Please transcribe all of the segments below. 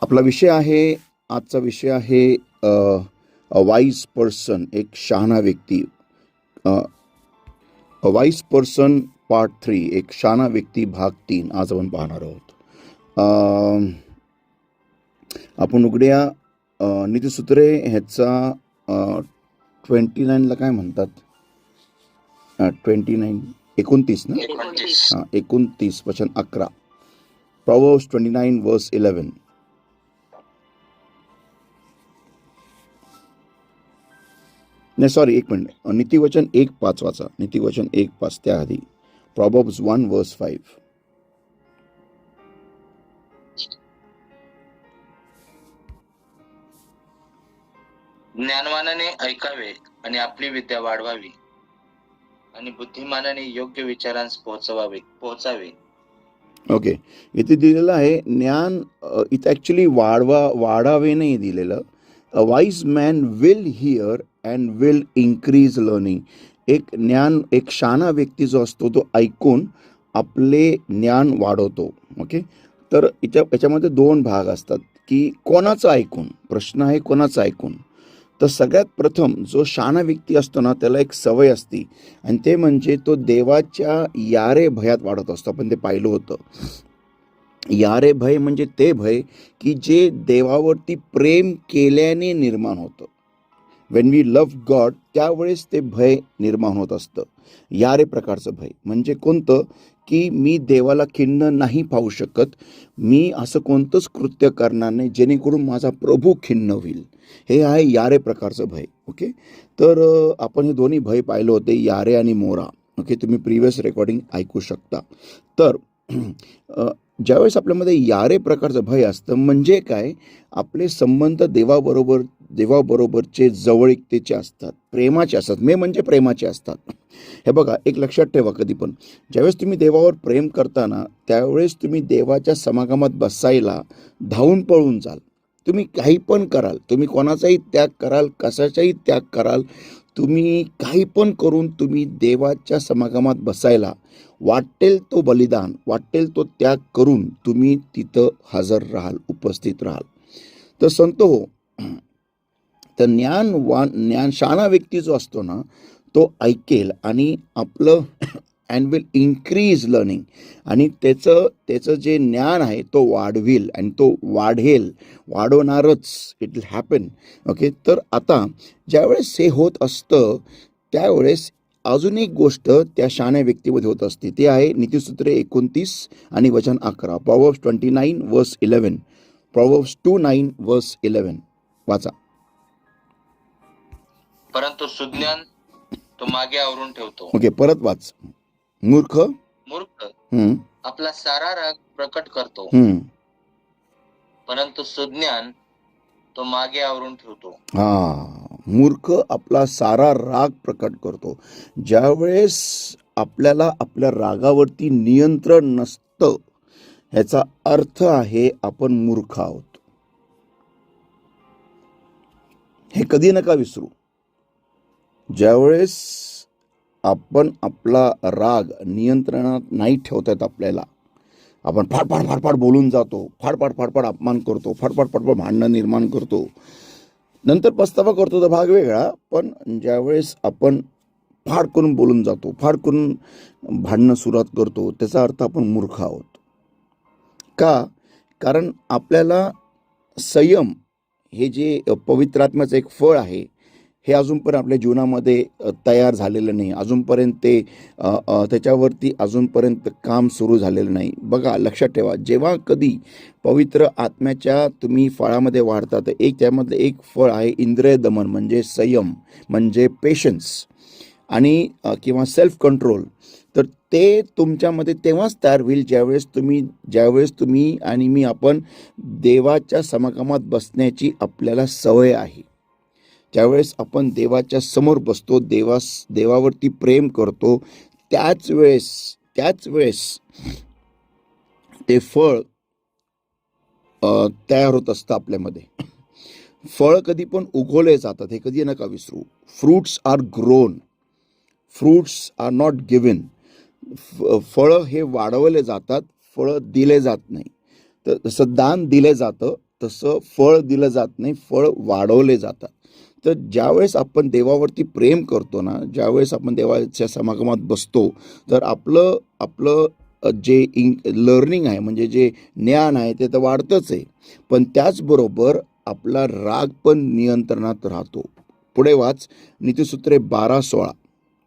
आपला विषय आहे, आजचा विषय आहे अ वाईज पर्सन, एक शहाणा व्यक्ती. अ वाईज पर्सन पार्ट 3, एक शहाणा व्यक्ती भाग 3 आज आपण पाहणार आहोत. आपण उघड्या नीतिसूत्रे ह्याचा 29ला काय म्हणतात, 29 29 ना, 29 वचन 11. Proverbs 29 verse 11. नाही, सॉरी, एक मिनिट. नीतिवचन 1:5 वाचा. नीतिवचन 1:5 त्याआधी Proverbs 1 verse 5. ज्ञानवानाने ऐकावे आणि आपली विद्या वाढवावी आणि बुद्धिमानाने योग्य विचारांस पोहोचावे. ओके, इथे दिलेलं आहे ज्ञान. इथे ॲक्च्युली वाढावे नाही दिलेलं. A wise man will hear and will increase learning. एक शहाणा व्यक्ती जो असतो तो ऐकून आपले ज्ञान वाढवतो. ओके, तर याच्यामध्ये 2 भाग असतात की कोणाचं ऐकून. प्रश्न आहे कोणाचं ऐकून. तर सगळ्यात प्रथम जो शहाणा व्यक्ती असतो ना, त्याला एक सवय असते आणि ते म्हणजे तो देवाच्या यारे भयात वाढत असतो. आपण ते पाहिलं होतं. यारे भय म्हणजे ते भय की जे देवावरती प्रेम केल्याने निर्माण होतं. वेन वी लव्ह गॉड, त्यावेळेस ते भय निर्माण होत असतं. यारे प्रकारचं भय म्हणजे कोणतं, की मी देवाला खिन्न नाही पाहू शकत, मी असं कोणतंच कृत्य करणार नाही जेणेकरून माझा प्रभू खिन्न होईल. हे आहे यारे प्रकारचं भय. ओके, तर आपण हे दोन्ही भय पाहिलं होते, यारे आणि मोरा. ओके, तुम्ही प्रिव्हियस रेकॉर्डिंग ऐकू शकता. तर ज्यावेळेस आपल्यामध्ये यारे प्रकारचं भय असतं म्हणजे काय, आपले संबंध देवाबरोबरचे जवळीकतेचे असतात, प्रेमाचे असतात. म्हणजे प्रेमाचे असतात. हे बघा, एक लक्षात ठेवा, कधी पण ज्यावेळेस तुम्ही देवावर प्रेम करताना त्यावेळेस तुम्ही देवाच्या समागमात बसायला धावून पळून जाल. तुम्ही काही पण कराल, तुम्ही कोणाचाही त्याग कराल, कशाचाही त्याग कराल, तुम्ही काही पण करून तुम्ही देवाच्या समागमात बसायला वाटेल तो बलिदान, वाटेल तो त्याग करून तुम्ही तिथं हजर राहाल, उपस्थित राहाल. तर संत हो, तर शहाणा व्यक्ती जो असतो ना, तो ऐकेल आणि आपलं अँड विल इन्क्रीज लर्निंग, आणि त्याचं जे ज्ञान आहे तो वाढविल आणि तो वाढवणारच. It will happen. ओके, तर आता ज्यावेळेस हे होत असतं त्यावेळेस अजून एक गोष्ट त्या शहाण्या व्यक्तीमध्ये होत असते. ते आहे नीतिसूत्रे 29 आणि वचन 11. Proverbs 29 verse 11. Proverbs 29 verse 11 वाचा. परंतु सुज्ञान तो मागे आवरून ठेवतो. ओके, परत वाच. मूर्ख आपला सारा राग प्रकट करतो, परंतु सुज्ञान तो मागे आवरून ठेवतो. मूर्ख आपला सारा राग प्रकट करतो. ज्यावेळेस आपल्याला आपल्या रागावरती नियंत्रण नसतं, ह्याचा अर्थ आहे आपण मूर्ख आहोत. हे कधी नका विसरू. ज्यावेळेस आपण आपला राग नियंत्रणात नाही ठेवता येत आपल्याला, आपण फाडफाड बोलून जातो, फाडफाड अपमान करतो, फाडफाड भांडणं निर्माण करतो, नंतर पस्तावा करतो, तर भाग वेगळा. पण ज्यावेळेस आपण फाड करून बोलून जातो, फाड करून भांडणं सुरुवात करतो, त्याचा अर्थ आपण मूर्ख आहोत. का? कारण आपल्याला संयम हे जे पवित्र आत्म्याचं एक फळ आहे, हे अजूनपर्यंत आपल्या जीवनामध्ये तयार झालेलं नाही. अजूनपर्यंत ते त्याच्यावरती अजूनपर्यंत काम सुरू झालेलं नाही. बघा, लक्षात ठेवा, जेव्हा कधी पवित्र आत्म्याच्या तुम्ही फळामध्ये वाढता, तर त्यामधलं एक फळ आहे इंद्रिय दमन, म्हणजे संयम, म्हणजे पेशन्स आणि किंवा सेल्फ कंट्रोल. तर ते तुमच्यामध्ये तेव्हाच तयार होईल ज्यावेळेस तुम्ही आणि मी आपण देवाच्या समागमात बसण्याची आपल्याला सवय आहे. ज्यावेळेस आपण देवाच्या समोर बसतो, देवावरती प्रेम करतो, त्याच वेळेस ते फळ तयार होत असतं आपल्यामध्ये. फळ कधी पण उगवले जातात, हे कधी नका विसरू. Fruits are grown, fruits are not given. फळं हे वाढवले जातात, फळं दिले जात नाही. तर तसं दान दिले जातं तसं फळ दिलं जात नाही, फळ वाढवले जातात. तर ज्यावेळेस आपण देवावरती प्रेम करतो ना, ज्यावेळेस आपण देवाच्या समागमात बसतो, तर आपलं आपलं जे लर्निंग आहे, म्हणजे जे ज्ञान आहे ते तर वाढतंच आहे, पण त्याचबरोबर आपला राग पण नियंत्रणात राहतो. पुढे वाच, नीतिसूत्रे 12:16,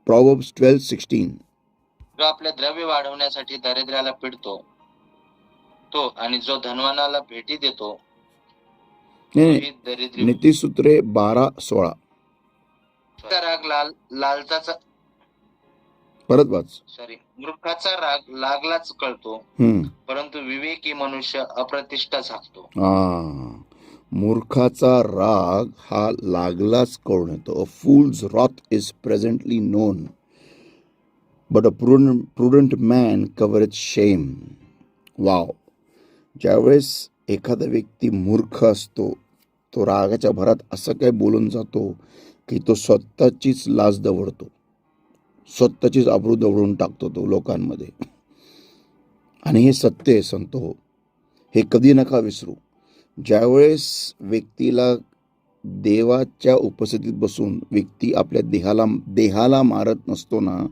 प्रॉव्हर्ब्स 12:16. जो आपले द्रव्य वाढवण्यासाठी दारिद्र्याला पिडतो तो आणि जो धनवानाला भेटी देतो नाही, तोही दरिद्री होतो. नीतिसूत्रे 12:16. राग लालचाचा परत वाच. मूर्खाचा राग लागलाच कळतो, परंतु विवेकी मनुष्य अप्रतिष्ठा झाकतो. मूर्खाचा राग हा लागलाच कळून येतो. अ फूल्स wrath is presently known, but a prudent man covereth shame. Wow. ज्यावेळेस एखादा व्यक्ती मूर्ख असतो, तो रागाच्या भरात असं काय बोलून जातो की तो स्वतःचीच लाज दवडतो, स्वतःचीच आबरू दवडून टाकतो तो लोकांमध्ये. आणि हे सत्य आहे संत हो, हे कधी नका विसरू. ज्यावेळेस व्यक्तीला देवाच्या उपस्थितीत बसून व्यक्ती आपल्या देहाला मारत नसतो ना,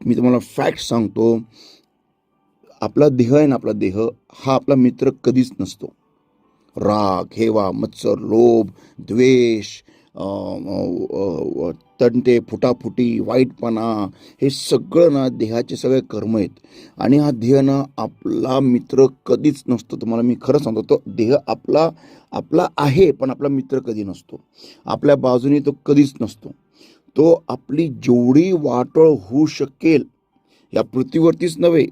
मी तुम्हाला फॅक्ट सांगतो, आपला देह आहे ना, आपला देह हा आपला मित्र कधीच नसतो. राग, हेवा, मत्सर, लोभ, द्वेष, तंटे, फुटाफुटी, वाईटपणा, हे सगळं ना देहाचे सगळे कर्म आहेत. आणि हा देह ना आपला मित्र कधीच नसतो. तुम्हाला मी खरं सांगतो, तो देह आपला आहे, पण आपला मित्र कधी नसतो. आपल्या बाजूने तो कधीच नसतो. तो आपली जेवढी वाटोळ होऊ शकेल या पृथ्वीवरतीच नव्हे,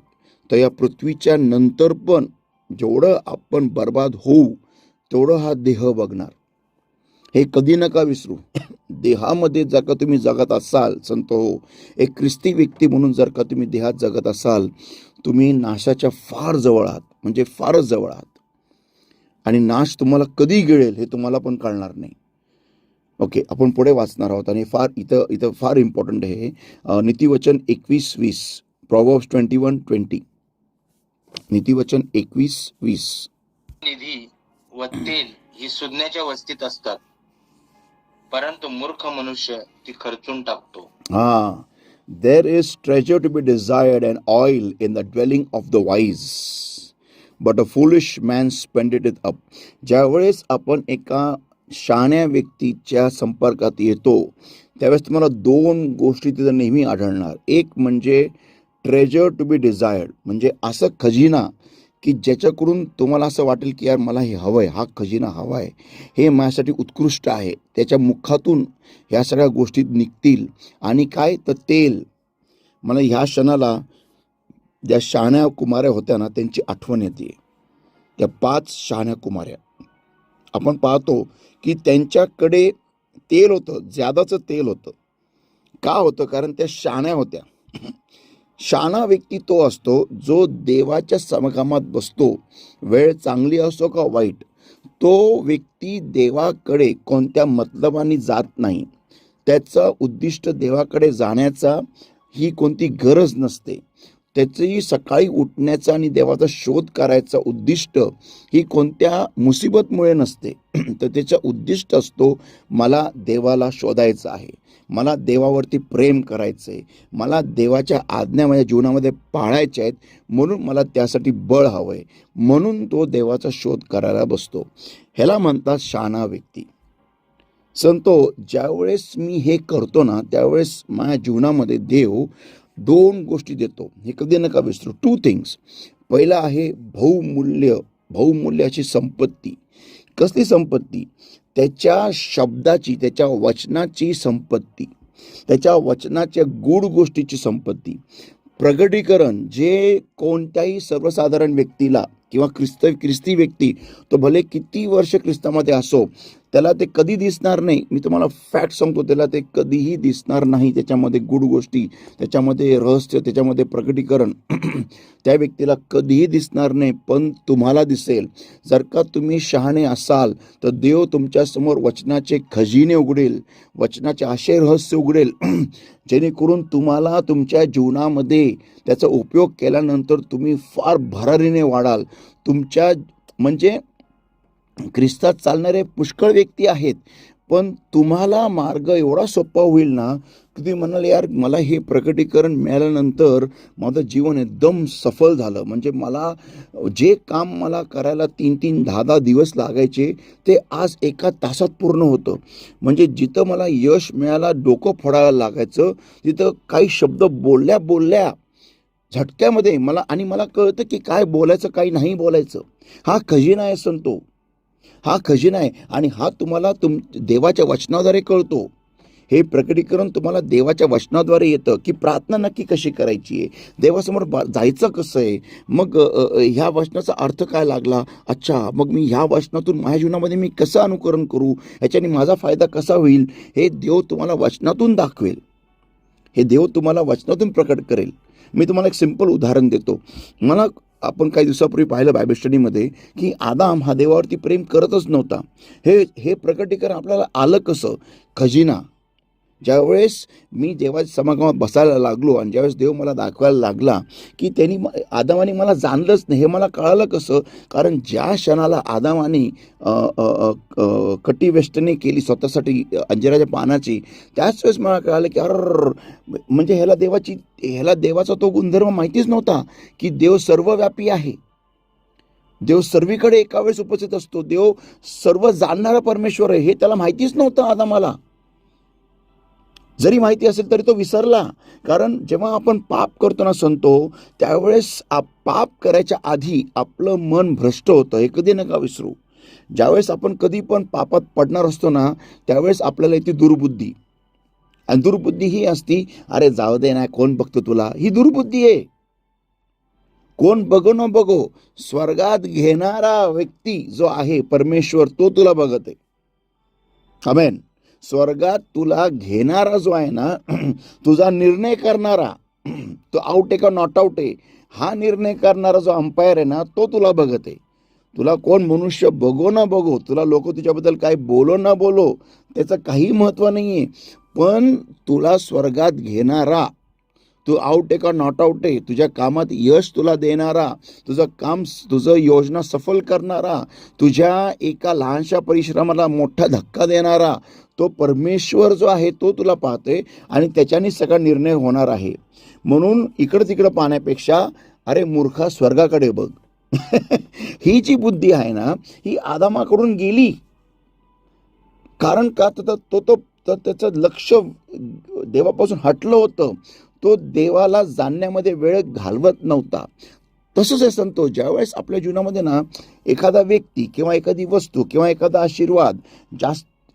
तर या पृथ्वीच्या नंतर पण जेवढं आपण बर्बाद होऊ तेवढं हा देह बघणार. हे कधी नका विसरू. देहामध्ये जर का तुम्ही जगत असाल संत हो, एक ख्रिस्ती व्यक्ती म्हणून जर का तुम्ही देहात जगत असाल, तुम्ही नाशाच्या फार जवळ आहात, म्हणजे फारच जवळ आहात. आणि नाश तुम्हाला कधी गिळेल हे तुम्हाला पण कळणार नाही. ओके, आपण पुढे वाचणार आहोत आणि इथं फार इम्पॉर्टंट आहे. नीतिवचन 21:20, प्रॉव्हर्ब्स 21:20. नीतिवचन 21:20. निधी व तेल ही सुज्ञाच्या वस्तीत असतात, परंतु मूर्ख मनुष्य ती खर्चून टाकतो. There is treasure to be desired and oil in the dwelling of the wise, but a foolish man spendeth it up. ज्यावेळेस आपण एका शहाण्या व्यक्तीच्या संपर्कात येतो, त्यावेळेस तुम्हाला दोन गोष्टी तिथं नेहमी आढळणार. एक म्हणजे ट्रेजर टू बी डिझायर्ड, म्हणजे असं खजिना की ज्याच्याकडून तुम्हाला असं वाटेल की यार मला हे हवं आहे, हा खजिना हवा आहे, हे माझ्यासाठी उत्कृष्ट आहे. त्याच्या मुखातून ह्या सगळ्या गोष्टी निघतील. आणि काय तर तेल. मला ह्या क्षणाला ज्या शहाण्या कुमाऱ्या होत्या ना, त्यांची आठवण येते. त्या 5 शहाण्या कुमाऱ्या आपण पाहतो की त्यांच्याकडे तेल होतं, ज्यादाचं तेल होतं. का होतं? कारण त्या शहाण्या होत्या. शहाणा व्यक्ती तो असतो जो देवाच्या समागमात बसतो, वेळ चांगली असो का वाईट, तो व्यक्ती देवाकडे कोणत्या मतलबाने जात नाही. त्याचं उद्दिष्ट देवाकडे जाण्याचा ही कोणती गरज नसते. त्याचंही सकाळी उठण्याचा आणि देवाचा शोध करायचा उद्दिष्ट ही कोणत्या मुसीबतमुळे नसते. तर त्याचं उद्दिष्ट असतो, मला देवाला शोधायचं आहे, मला देवावरती प्रेम करायचं आहे, मला देवाच्या आज्ञा माझ्या जीवनामध्ये पाळायच्या आहेत, म्हणून मला त्यासाठी बळ हवं आहे, म्हणून तो देवाचा शोध करायला बसतो. ह्याला म्हणतात शहाणा व्यक्ती. संतो, ज्यावेळेस मी हे करतो ना, त्यावेळेस माझ्या जीवनामध्ये देव 2 गोष्टी देतो, हे कधी नका विसरू. 2 थिंग्स. पहिला आहे बहुमूल्याची संपत्ती. कसली संपत्ती? त्याच्या शब्दाची, त्याच्या वचनाची संपत्ती, त्याच्या वचनाच्या गूढ गोष्टीची संपत्ती. प्रगटीकरण, जे कोणत्याही सर्वसाधारण व्यक्तीला किंवा ख्रिस्ती व्यक्ती तो भले किती वर्ष ख्रिस्तामध्ये असो, त्याला ते कधी दिसणार नाही. मी तुम्हाला फॅक्ट सांगतो, त्याला ते कधीही दिसणार नाही. त्याच्यामध्ये गूढ गोष्टी, त्याच्यामध्ये रहस्य, त्याच्यामध्ये प्रगटीकरण त्या व्यक्तीला कधीही दिसणार नाही. पण तुम्हाला दिसेल. जर का तुम्ही शहाणे असाल तर देव तुमच्यासमोर वचनाचे खजिने उघडेल, वचनाचे आशय रहस्य उघडेल, जेणेकरून तुम्हाला तुमच्या जीवनामध्ये त्याचा उपयोग केल्यानंतर तुम्ही फार भरारीने वाढाल. तुमच्या म्हणजे ख्रिस्तात चालणारे पुष्कळ व्यक्ती आहेत, पण तुम्हाला मार्ग एवढा सोपा होईल ना, की तुम्ही म्हणाल यार मला हे प्रकटीकरण मिळाल्यानंतर माझं जीवन एकदम सफल झालं. म्हणजे मला जे काम मला करायला 3-3, 10-10 दिवस लागायचे, ते आज एका तासात पूर्ण होतं. म्हणजे जिथं मला यश मिळायला डोकं फोडायला लागायचं, तिथं काही शब्द बोलल्या झटक्यामध्ये मला कळतं की काय बोलायचं, काय नाही बोलायचं. हा खजिना आहे संतो. हा खजिना आहे आणि हा तुम्हाला देवाच्या वचनाद्वारे कळतो. हे प्रकटीकरण तुम्हाला देवाच्या वचनाद्वारे येतं की प्रार्थना नक्की कशी करायची आहे, देवासमोर जायचं कसं आहे, मग ह्या वचनाचा अर्थ काय लागला, अच्छा मग मी ह्या वचनातून माझ्या जीवनामध्ये मी कसं अनुकरण करू, ह्याच्याने माझा फायदा कसा होईल, हे देव तुम्हाला वचनातून दाखवेल. हे देव तुम्हाला वचनातून प्रकट करेल. मी तुम्हाला एक सिंपल उदाहरण देतो. आपण काही दिवसापूर्वी पाहिलं बायबल स्टडीमध्ये की आदाम हा देवावरती प्रेम करतच नव्हता. हे हे प्रकटीकरण आपल्याला आलं कसं? खजिना. ज्यावेळेस मी देवाच्या समागमात बसायला लागलो आणि ज्यावेळेस देव मला दाखवायला लागला की आदामाने मला जाणलंच नाही, हे मला कळालं कसं? कारण ज्या क्षणाला आदामाने कटिवेष्टने केली स्वतःसाठी अंजिराच्या पानाची, त्याच वेळेस मला कळालं की म्हणजे ह्याला देवाचा तो गुणधर्म माहितीच नव्हता की देव सर्वव्यापी आहे. देव सर्वीकडे एका वेळेस उपस्थित असतो. देव सर्व जाणणारा परमेश्वर आहे, हे त्याला माहितीच नव्हतं आदामाला. जरी माहिती असेल तरी तो विसरला. कारण जेव्हा आपण पाप करतो ना संतो, त्यावेळेस पाप करायच्या आधी आपलं मन भ्रष्ट होतं, हे कधी नका विसरू. ज्यावेळेस आपण कधी पण पापात पडणार असतो ना, त्यावेळेस आपल्याला येते दुर्बुद्धी. आणि दुर्बुद्धी ही असती, अरे जाऊ दे ना, कोण बघतो तुला, ही दुर्बुद्धी आहे. कोण बघो न बघो, स्वर्गात घेणारा व्यक्ती जो आहे परमेश्वर, तो तुला बघत आहे. आमेन. स्वर्गात तुला घेणारा जो आहे ना, तुझा निर्णय करणारा, तो आउट आहे का नॉट आउट आहे, हा निर्णय करणारा जो अंपायर आहे ना, तो तुला बघत आहे. तुला कोण मनुष्य बघो ना बघो, तुला लोक तुझ्याबद्दल काय बोलो ना बोलो, त्याचं काही महत्त्व नाही आहे. पण तुला स्वर्गात घेणारा, तू आउट आहे का नॉट आउट आहे, तुझ्या कामात यश तुला देणारा, तुझं योजना सफल करणारा, तुझ्या एका लहानशा परिश्रमाला मोठा धक्का देणारा, तो परमेश्वर जो आहे तो तुला पाहतोय आणि त्याच्याने सगळा निर्णय होणार आहे. म्हणून इकडं तिकडं पाहण्यापेक्षा अरे मूर्खा स्वर्गाकडे बघ. ही जी बुद्धी आहे ना, ही आदामाकडून गेली. कारण का तर त्याचं लक्ष देवापासून हटलं होतं. तो देवाला जाणण्यामध्ये वेळ घालवत नव्हता. तसंच आहे संतो, ज्यावेळेस आपल्या जीवनामध्ये ना एखादा व्यक्ती किंवा एखादी वस्तू किंवा एखादा आशीर्वाद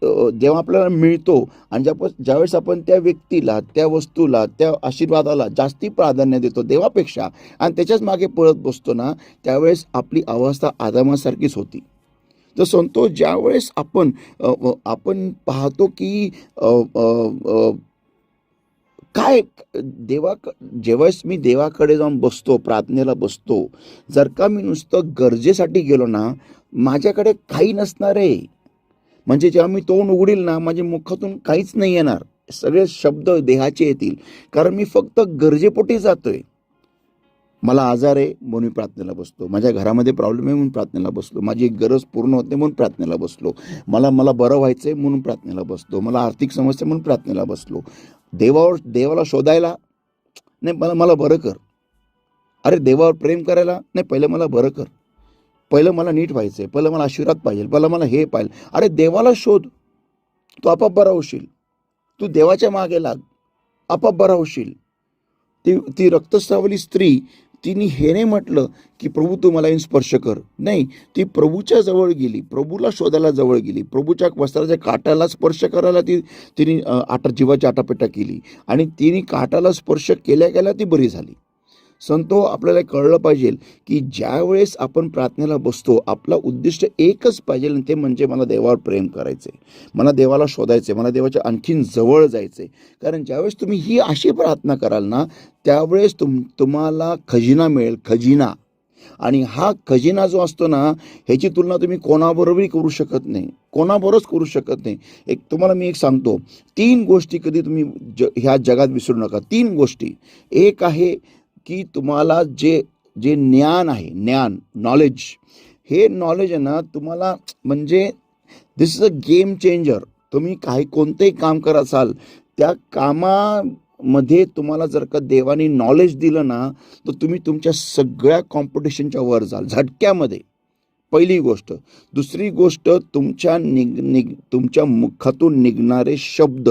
जेव्हा आपल्याला मिळतो आणि ज्यावेळेस आपण त्या व्यक्तीला, त्या वस्तूला, त्या आशीर्वादाला जास्ती प्राधान्य देतो देवापेक्षा आणि त्याच्याच मागे पळत बसतो ना, त्यावेळेस आपली अवस्था आदामासारखीच होती. तर संतो, ज्यावेळेस आपण पाहतो की काय जेव्हाच मी देवाकडे जाऊन बसतो, प्रार्थनेला बसतो, जर का मी नुसतं गरजेसाठी गेलो ना, माझ्याकडे काही नसणार आहे. म्हणजे जेव्हा मी तोंड उघडील ना, माझ्या मुखातून काहीच नाही येणार, सगळे शब्द देहाचे येतील. कारण मी फक्त गरजेपोटी जातोय. मला आजार आहे म्हणून मी प्रार्थनेला बसलो, माझ्या घरामध्ये प्रॉब्लेम आहे म्हणून प्रार्थनेला बसलो, माझी एक गरज पूर्ण होते म्हणून प्रार्थनेला बसलो, मला बरं व्हायचं आहे म्हणून प्रार्थनेला बसलो, मला आर्थिक समस्या म्हणून प्रार्थनेला बसलो. देवाला शोधायला नाही, मला बरं कर. अरे देवावर प्रेम करायला नाही, पहिलं मला बरं कर, पहिलं मला नीट व्हायचं आहे, पहिलं मला आशीर्वाद पाहिजे, पहिलं मला हे पाहिजे. अरे देवाला शोध, तू आपाप बरा होशील. तू देवाच्या मागे लाग, आपाप बरा होशील. ती रक्तस्रावली स्त्री, तिने हे नाही म्हटलं की प्रभू तू मला स्पर्श कर, नाही, ती प्रभूच्या जवळ गेली, प्रभूला शोधायला जवळ गेली, प्रभूच्या वस्त्राच्या काठाला स्पर्श करायला तिने जीवाची आटापेटा केली आणि तिने काठाला स्पर्श केल्या ती बरी झाली. संतो, आपल्याला कळलं पाहिजे की ज्यावेळेस आपण प्रार्थनेला बसतो, आपला उद्दिष्ट एकच पाहिजे, आणि ते म्हणजे मला देवावर प्रेम करायचं आहे, मला देवाला शोधायचं आहे, मला देवाच्या आणखीन जवळ जायचं आहे. कारण ज्यावेळेस तुम्ही ही अशी प्रार्थना कराल ना, त्यावेळेस तुम्हाला खजिना मिळेल, खजिना. आणि हा खजिना जो असतो ना, ह्याची तुलना तुम्ही कोणाबरोबरही करू शकत नाही, कोणाबरोबरच करू शकत नाही. तुम्हाला मी एक सांगतो, 3 गोष्टी कधी तुम्ही ह्या जगात विसरू नका. 3 गोष्टी. एक आहे की तुम्हाला जे ज्ञान आहे, नॉलेज, हे नॉलेज आहे ना तुम्हाला म्हणजे दिस इज अ गेम चेंजर. तुम्ही कोणतंही काम करत असाल त्या कामामध्ये तुम्हाला जर का देवाने नॉलेज दिलं ना तर तुम्ही तुमच्या सगळ्या कॉम्पिटिशनच्या वर जाल झटक्यामध्ये. पहिली गोष्ट. दुसरी गोष्ट तुमच्या मुखातून निघणारे शब्द.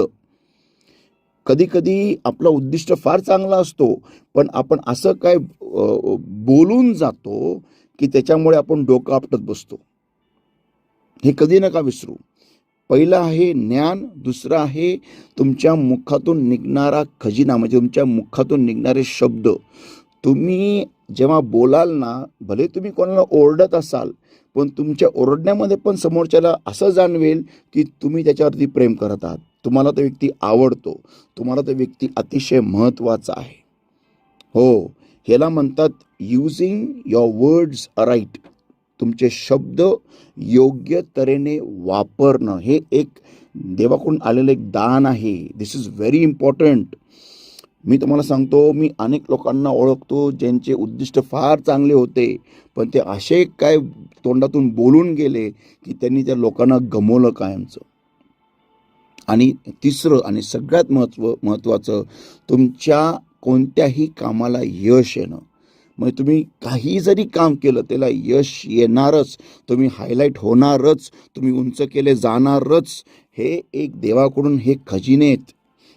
कधी कधी आपला उद्दिष्ट फार चांगला असतो पण आपण असं काय बोलून जातो की त्याच्यामुळे आपण डोकं आपटत बसतो. हे कधी नका विसरू. पहिलं आहे ज्ञान, दुसरं आहे तुमच्या मुखातून निघणारा खजिना म्हणजे तुमच्या मुखातून निघणारे शब्द. तुम्ही जेव्हा बोलाल ना भले तुम्ही कोणाला ओरडत असाल पण तुमच्या ओरडण्यामध्ये पण समोरच्याला असं जाणवेल की तुम्ही त्याच्यावरती प्रेम करत आहात. तुम्हाला तो व्यक्ती आवडतो, तुम्हाला तो व्यक्ती अतिशय महत्त्वाचा आहे. हो, ह्याला म्हणतात युजिंग युअर वर्ड्स राईट. तुमचे शब्द योग्य तऱ्हेने वापरणं हे एक देवाकडून आलेलं एक दान आहे. दिस इज व्हेरी इम्पॉर्टंट. मी तुम्हाला सांगतो मी अनेक लोकांना ओळखतो ज्यांचे उद्दिष्ट फार चांगले होते पण ते असे काय तोंडातून बोलून गेले की त्यांनी त्या लोकांना गमवलं कायमचं. आणि तिसरं आणि सगळ्यात महत्त्वाचं तुमच्या कोणत्याही कामाला यश येणं. म्हणजे तुम्ही काही जरी काम केलं त्याला यश येणारच, तुम्ही हायलाईट होणारच, तुम्ही उंच केले जाणारच. हे एक देवाकडून हे खजिने आहेत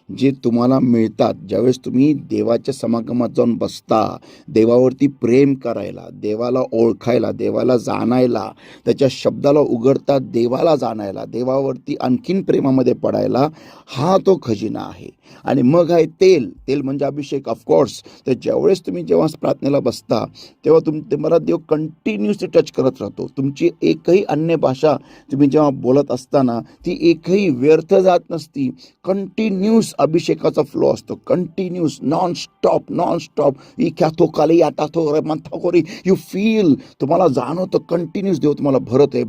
जे तुम्हाला मिळतात ज्यावेळेस तुम्ही देवाच्या समागमात जाऊन बसता. देवावरती प्रेम करायला, देवाला ओळखायला, देवाला जाणायला, त्याच्या शब्दाला उघडता देवाला जाणायला, देवावरती आणखीन प्रेमामध्ये पडायला. हा तो खजिना आहे. आणि मग आहे तेल. तेल म्हणजे अभिषेक ऑफकोर्स. तर जेव्हा प्रार्थनेला बसता तेव्हा तुम्हाला देव कंटिन्युअसली टच करत राहतो. तुमची एकही अन्य भाषा तुम्ही जेव्हा बोलत असताना ती एकही व्यर्थ जात नसती. कंटिन्यूस अभिषेकाचा फ्लो असतो. कंटिन्यूस नॉन स्टॉप इख्याथो काली याटाथो मंथाकोरी. यू फील, तुम्हाला जाणवतं कंटिन्यूस देव तुम्हाला भरत आहे.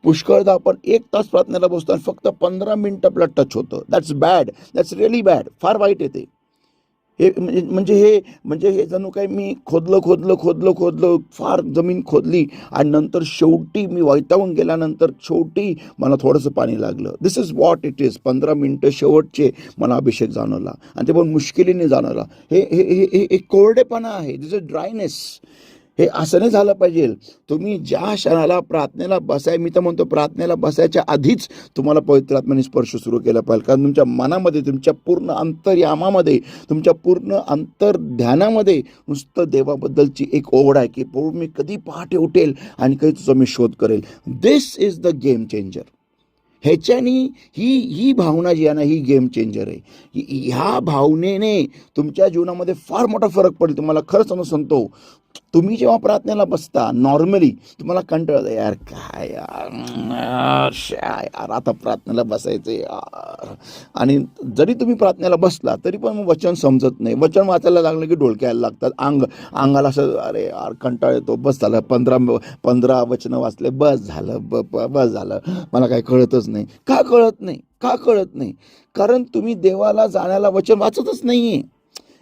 पुष्कळदा आपण 1 तास प्रार्थनेला बसतो आणि फक्त 15 मिनिटं आपला टच होतं. That's bad, that's really bad. फार वाईट येते हे. म्हणजे हे जणू काही मी खोदलं फार जमीन खोदली आणि नंतर शेवटी मी वैतागून गेल्यानंतर शेवटी मला थोडंसं पाणी लागलं. दिस इज व्हॉट इट इज. 15 मिनटं शेवटचे मला अभिषेक जाणवला आणि ते पण मुश्किलीने जाणवला. हे कोरडेपणा आहे. दिस इज ड्रायनेस. हे असं नाही झालं पाहिजे. तुम्ही ज्या क्षणाला प्रार्थनेला मी तर म्हणतो प्रार्थनेला बसायच्या आधीच तुम्हाला पवित्र आत्म्याने स्पर्श सुरू केला पाहिजे. कारण तुमच्या मनामध्ये, तुमच्या पूर्ण अंतर्यामामध्ये, तुमच्या पूर्ण अंतर्ध्यानामध्ये नुसतं देवाबद्दलची एक ओढ आहे की प्रभू मी कधी पहाटे उठेल आणि कधी तुझा मी शोध करेल. दिस इज द गेम चेंजर. ह्याच्यानी ही भावना जी आहे ना ही गेम चेंजर आहे. ह्या भावनेने तुमच्या जीवनामध्ये फार मोठा फरक पडेल. तुम्हाला खरंच सांगतो तुम्ही जेव्हा प्रार्थनेला बसता नॉर्मली तुम्हाला कंटाळतं यार काय यार आता प्रार्थनेला बसायचं यार. आणि जरी तुम्ही प्रार्थनेला बसला तरी पण मग वचन समजत नाही. वचन वाचायला लागलं की डोलके यायला लागतात. अंगाला असं अरे यार कंटाळ येतो. बस झालं 15 वचनं वाचले बस झालं मला काय कळतच नाही. का कळत नाही? कारण तुम्ही देवाला जाण्याला वचन वाचतच नाहीये.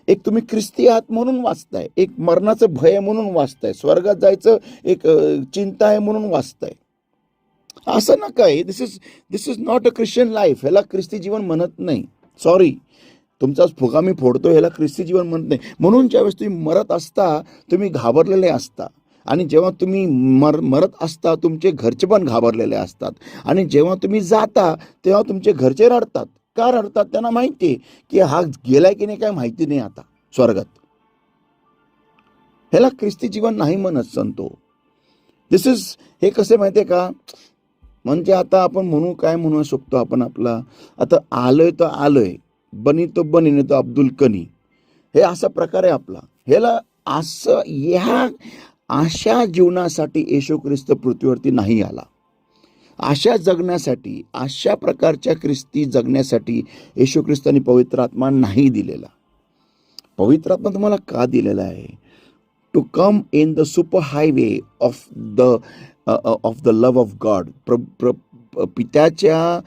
एक तुम्ही ख्रिस्ती आहात म्हणून वाचताय, एक मरणाचं भय म्हणून वाचताय, स्वर्गात जायचं एक चिंता आहे म्हणून वाचताय. असं नका. This is not a Christian life. ह्याला ख्रिस्ती जीवन म्हणत नाही. सॉरी, तुमचाच फुगा मी फोडतो. ह्याला ख्रिस्ती जीवन म्हणत नाही. म्हणून ज्यावेळेस तुम्ही मरत असता तुम्ही घाबरलेले असता आणि जेव्हा तुम्ही मरत असता तुमचे घरचे पण घाबरलेले असतात आणि जेव्हा तुम्ही जाता तेव्हा तुमचे घरचे रडतात. का रडतात? त्यांना माहिती आहे की हा गेलाय की नाही काय माहिती नाही आता स्वर्गात. ह्याला ख्रिस्ती जीवन नाही म्हणत संतो. दिस इज हे कसे माहिती आहे का? म्हणजे आता आपण म्हणू शकतो आपण आपला आता आलोय तर आलोय, बनी तो बनी नाही तो अब्दुल कनी. हे असा प्रकार आहे आपला. ह्याला असं अशा जीवनासाठी येशू ख्रिस्त पृथ्वीवरती नाही आला. अशा जगण्यासाठी, अशा प्रकारच्या ख्रिस्ती जगण्यासाठी येशू ख्रिस्तांनी पवित्र आत्मा नाही दिलेला. पवित्र आत्मा तुम्हाला का दिलेला आहे? To come in the super highway of the love of God. पित्याच्या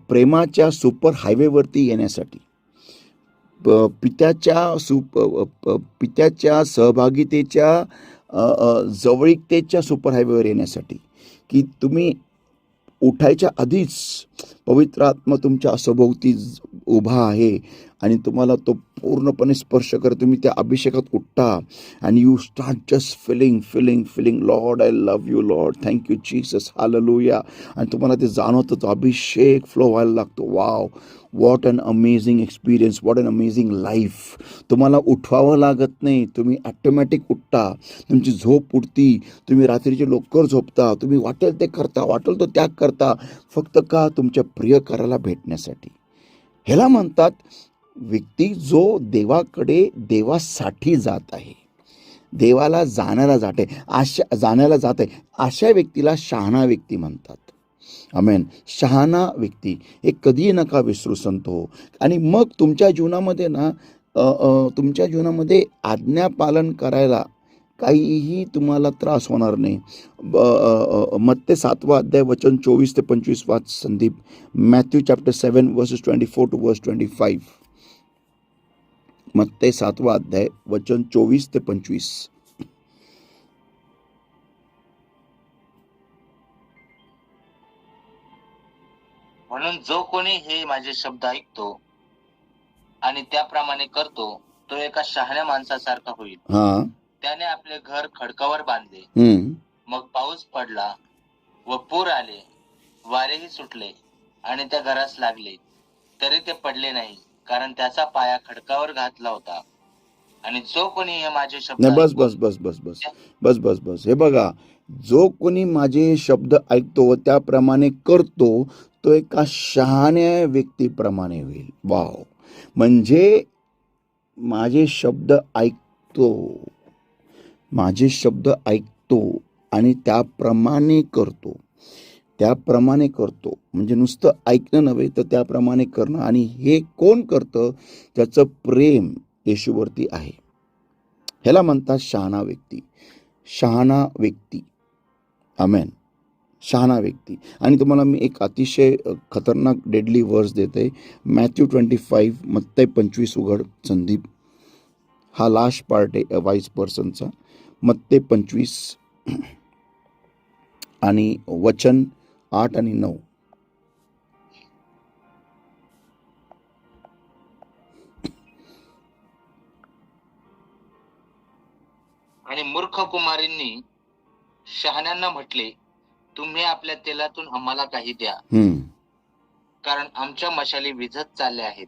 प्रेमाच्या सुपर हायवेवरती येण्यासाठी, पित्याच्या सहभागितेच्या जवळीकतेच्या सुपर हायवेवर येण्यासाठी, की तुम्ही उठायच्या आधीच पवित्र आत्मा तुमच्या सभोवती उभा आहे आणि तुम्हाला तो पूर्णपणे स्पर्श कर. तुम्ही त्या अभिषेकात उठता and you start just feeling Lord, I love you Lord, thank you Jesus, hallelujah. आणि तुम्हाला ते जाणवतं, तो अभिषेक फ्लो व्हायला लागतो. Wow, what an amazing experience, what an amazing life. तुम्हाला उठवावं लागत नाही, तुम्ही ॲटोमॅटिक उठता. तुमची झोप उडती, तुम्ही रात्रीचे लवकर झोपता, तुम्ही वाटेल ते करता, वाटेल तो त्याग करता, फक्त का? तुमच्या प्रियकराला भेटण्यासाठी. ह्याला म्हणतात व्यक्ती जो देवासाठी जात आहे, देवाला जाण्याला जात आहे, अशा व्यक्तीला शहाणा व्यक्ती म्हणतात. आमेन. शहाणा व्यक्ती हे कधीही नका विसरू संत हो. आणि मग तुमच्या जीवनामध्ये आज्ञापालन करायला काहीही तुम्हाला त्रास होणार नाही. मत्ते 7 अध्याय वचन 24 ते 25 वाच Sandeep. Matthew chapter 7 verses 24 to verse 25. मत्ते 7 अध्याय वचन 24 ते 25. म्हणून जो कोणी हे माझे शब्द ऐकतो आणि त्याप्रमाणे करतो तो एका शहाण्या माणसासारखा होईल. हा. त्याने आपले घर खडकावर बांधले. हम्म. मग पाऊस पडला व पूर आले, वारेही सुटले आणि त्या घरास लागले, तरी ते पडले नाही, कारण त्याचा पाया खडकावर घातला होता. आणि जो कोणी हे माझे शब्द नाही, बस ऐकून- बस बस बस बस बस बस बस हे बघा, जो कोणी माझे शब्द ऐकतो व त्याप्रमाणे करतो तो एका शहाण्या व्यक्तीप्रमाणे होईल. वाव. म्हणजे माझे शब्द ऐकतो आणि त्याप्रमाणे करतो म्हणजे नुसतं ऐकणं नव्हे तर त्याप्रमाणे करणं. आणि हे कोण करतं? त्याचं प्रेम येशूवरती आहे. ह्याला म्हणतात शहाणा व्यक्ती. आमेन. शहाणा व्यक्ती. आणि तुम्हाला मी एक अतिशय खतरनाक डेडली वर्स देते. मॅथ्यू 25 मत्ते 25 उघड संदीप. हा लास्ट पार्ट आहे वाईस पर्सनचा. मत्ते 25 आणि वचन 8 आणि 9. आणि मूर्ख कुमारींनी शहाण्यांना म्हटले, तुम्ही आपल्या तेलातून आम्हाला काही द्या, कारण आमच्या मशाली विझत चालल्या आहेत.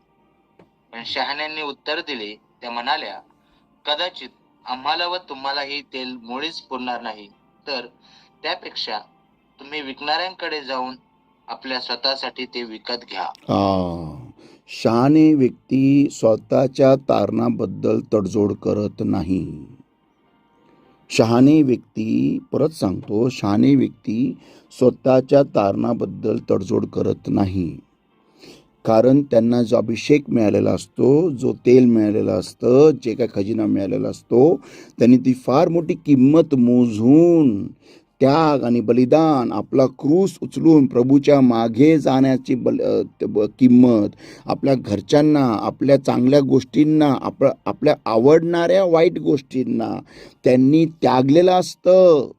पण शहाण्यांनी उत्तर दिले, त्या म्हणाल्या, कदाचित आम्हाला व तुम्हाला हे तेल मुळीच पुरणार नाही, तर त्यापेक्षा तुम्ही विकणाऱ्यांकडे जाऊन आपल्या स्वतःसाठी ते विकत घ्या. शहाणे व्यक्ती स्वतःच्या तारणाबद्दल तडजोड करत नाही. शहाणे व्यक्ती स्वतःच्या तारणाबद्दल तडजोड करत नाही. कारण त्यांना जो अभिषेक मिळालेला असतो, जो तेल मिळालेलं असतं, जे काय खजिना मिळालेला असतो, त्यांनी ती फार मोठी किंमत मोजून त्याग आणि बलिदान, आपला क्रूस उचलून प्रभूच्या मागे जाण्याची किंमत, आपल्या घरच्यांना, आपल्या चांगल्या गोष्टींना, आपल्या आवडणाऱ्या वाईट गोष्टींना त्यांनी त्यागलेलं असतं.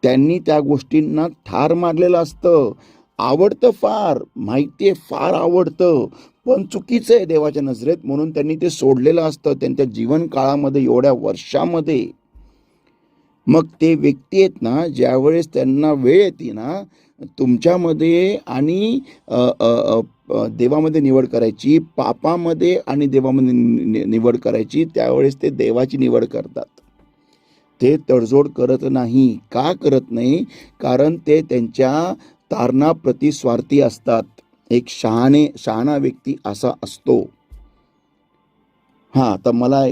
त्यांनी त्या गोष्टींना ठार मारलेलं असतं. आवडतं फार, माहिती आहे, फार आवडतं, पण चुकीचं आहे देवाच्या नजरेत, म्हणून त्यांनी ते सोडलेलं असतं त्यांच्या जीवन काळामध्ये, एवढ्या वर्षामध्ये. मग ते व्यक्ती आहेत ना, ज्यावेळेस त्यांना वेळ येते ना तुमच्यामध्ये आणि देवामध्ये निवड करायची, पापामध्ये आणि देवामध्ये निवड करायची, त्यावेळेस ते देवाची निवड करतात. ते तडजोड करत नाही. का करत नाही? कारण ते त्यांच्या तारणाप्रती स्वार्थी असतात. एक शहाणा व्यक्ती असा असतो. आता मला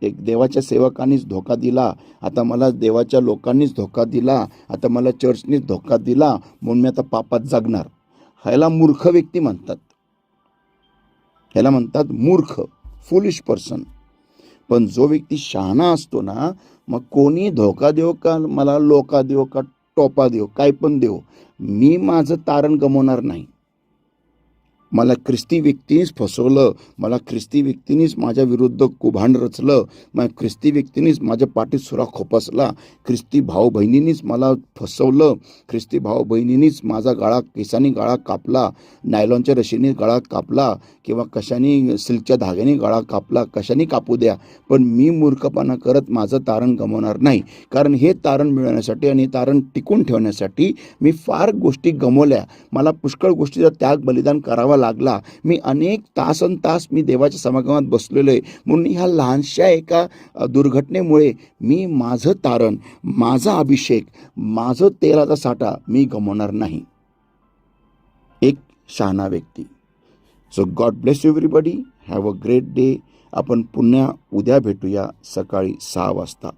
एक देवाच्या सेवकांनीच धोका दिला, आता मला देवाच्या लोकांनीच धोका दिला, आता मला चर्चनीच धोका दिला, म्हणून मी आता पापात जगणार. ह्याला मूर्ख व्यक्ती म्हणतात. ह्याला म्हणतात मूर्ख, फुलिश पर्सन. पण जो व्यक्ती शहाणा असतो ना, मग कोणी धोका देऊ का, मला लोका देऊ का, टोपा देऊ, काय पण देऊ, मी माझं तारण गमवणार नाही. मला ख्रिस्ती व्यक्तीनेच फसवलं, मला ख्रिस्ती व्यक्तीनेच माझ्या विरुद्ध कुभांड रचलं, मग ख्रिस्ती व्यक्तीनेच माझ्या पाठीत सुरा खोपसला, ख्रिस्ती भाऊ बहिणींनीच मला फसवलं, ख्रिस्ती भाऊ बहिणींनीच माझा केसाने गळा कापला, नायलॉनच्या रशीने गळा कापला किंवा कशाने सिल्कच्या धाग्याने गळा कापला, कशाने कापू द्या, पण मी मूर्खपणा करत माझं तारण गमावणार नाही. कारण हे तारण मिळवण्यासाठी आणि तारण टिकून ठेवण्यासाठी मी फार गोष्टी गमावल्या, मला पुष्कळ गोष्टीचा त्याग बलिदान करावा लागला. मी अनेक तासनतास मी देवाच्या समागमात बसलेलो आहे. म्हणून ह्या लहानशा एका दुर्घटनेमुळे मी माझं तारण, माझा अभिषेक, माझं तेलाचा साठा मी गमावणार नाही. एक शहाणा व्यक्ती. So God bless you everybody. Have a great day. आपण पुन्हा उद्या भेटूया सकाळी 6 वाजता.